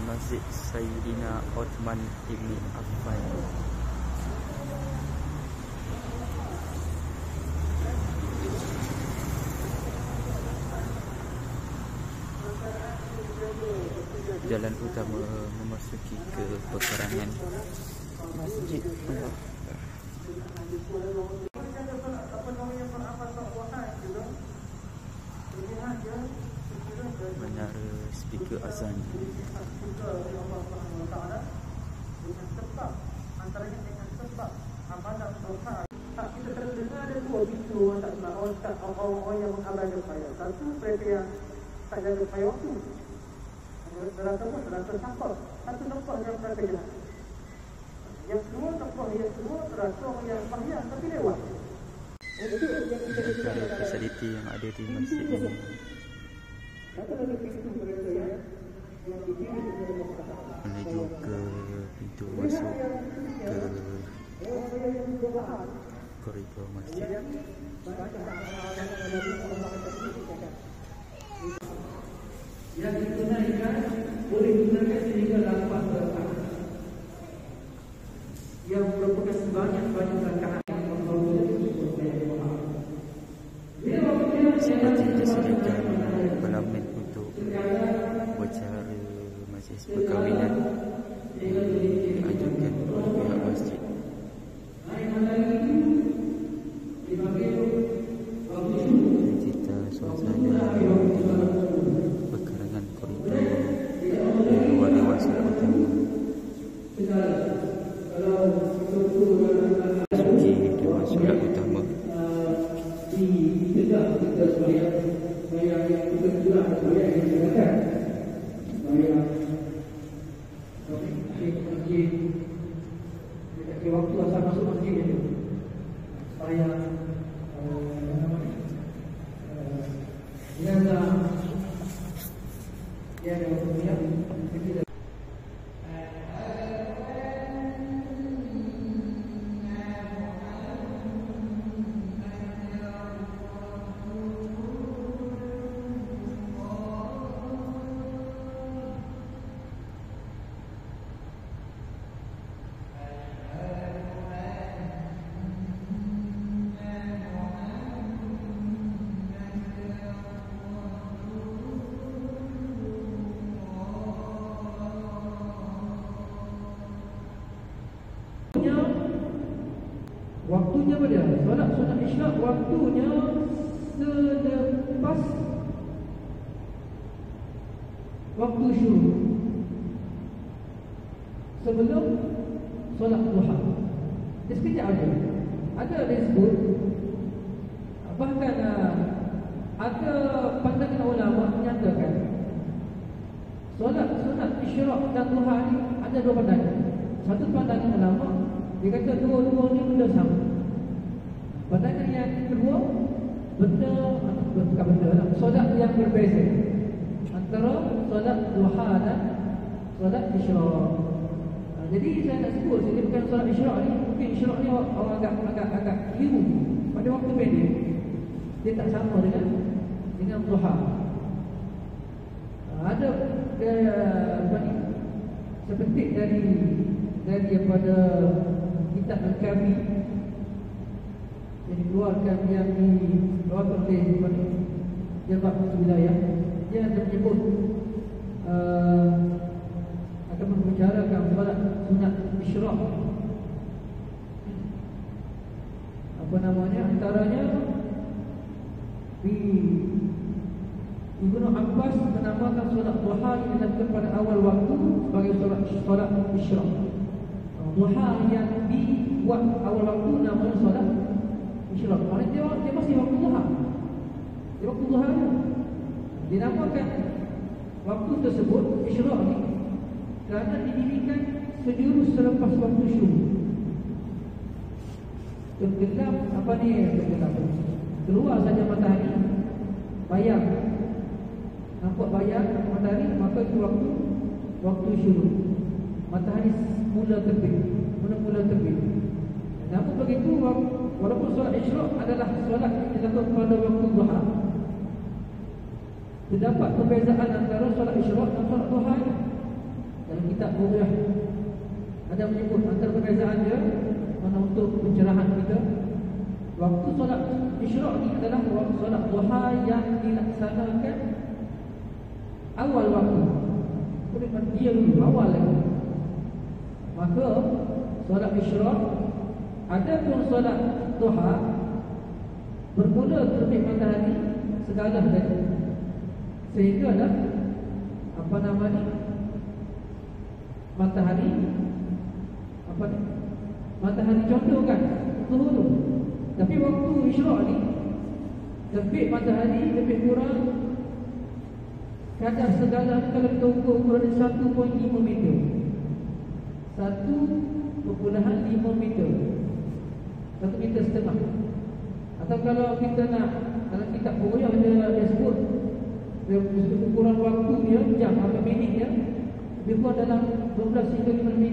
Masjid Sayyidina Uthman Ibn Affan. Jalan utama memasuki ke pekarangan masjid. Menara speaker azan. Antaranya dengan sebab amalan dosa. Kita terdengar ada dua pintu orang yang mengabaikan saya. Satu mereka yang tak jaga saya waktu. Terasa sampah. Satu tempat yang mereka jalan. Yang kedua tempat yang kedua terasa yang pahyan tapi lewat. Antara fasiliti yang ada di masjid ini. Menuju ke pintu masuk ke koridor masjid. Yang ditunaikan boleh digunakan sehingga 8 rakaat. Yang merupakan sebanyak-banyak rakaat yang seperti disediakan parlimen untuk upacara majlis perkahwinan yang diajukan oleh pihak masjid. Kita suasana pekarangan koridor di luar dewan solat utama. Masuki dewan solat utama. Waktu asal masuk masjid itu saya dia ada kemudian waktunya pada solat isyak waktunya selepas waktu syuruk sebelum solat duha. Dia sekejap ada disebut bahkan ada pandangan ulama menyatakan solat isyak dan duha ni ada dua pandangan. Satu pandangan ulama dia kata dua-dua ni benda sama. Pandangan yang kedua benda bukan benda lah, solat yang berbeza antara solat duha dan solat isyak. Jadi saya nak sebut sini bukan solat isyak ni, mungkin isyak ni orang agak keliru pada waktu pendek. Dia tak sama dengan duha. Ada apa ni sepetik daripada kitab Al-Kafi yang dikeluarkan yang dikeluarkan oleh Jabat Wilayah. Dia ada menyebut akan membicarakan solat sunat isyraq. Apa namanya? Antaranya Ibnu Abbas menamakan solat duha dilakukan pada awal waktu sebagai solat isyraq. Duha yang dibuat awal waktu namanya solat isyraq. Maksudnya dia masih waktu duha. Dia waktu duha ni. Dinamakan waktu tersebut isyraq ni kerana didirikan sejurus selepas waktu syuruk. Tergelap apa ni? Tergelap. Keluar saja matahari, bayang. Nampak bayang matahari, maka itu waktu syuruk. Matahari mula terbit. Namun begitu, walaupun solat isyraq adalah solat yang dilakukan pada waktu duha, terdapat perbezaan antara solat isyraq dan solat duha. kitab Bughiyah ada menyebut antara perbezaan dia mana untuk pencerahan kita. Waktu solat isyraq ni adalah waktu solat duha yang dilaksanakan awal waktu. Kemudian dia dulu awal lagi. Maka solat isyraq, adapun solat duha bermula terbit matahari segala tadi. Sehingga dah apa nama ni? Matahari apa ni? Matahari contoh kan zuhur tu. Tapi waktu isyraq ni terbit matahari lebih kurang kadar segala ni kalau kita ukur ukuran 1.5 meter. 1.5 meter. 1 meter setengah. Atau kalau kita nak dalam kitab Bughiyah dia sebut ukuran waktu dia jam atau minit dia lebih kurang dalam 12 hingga 15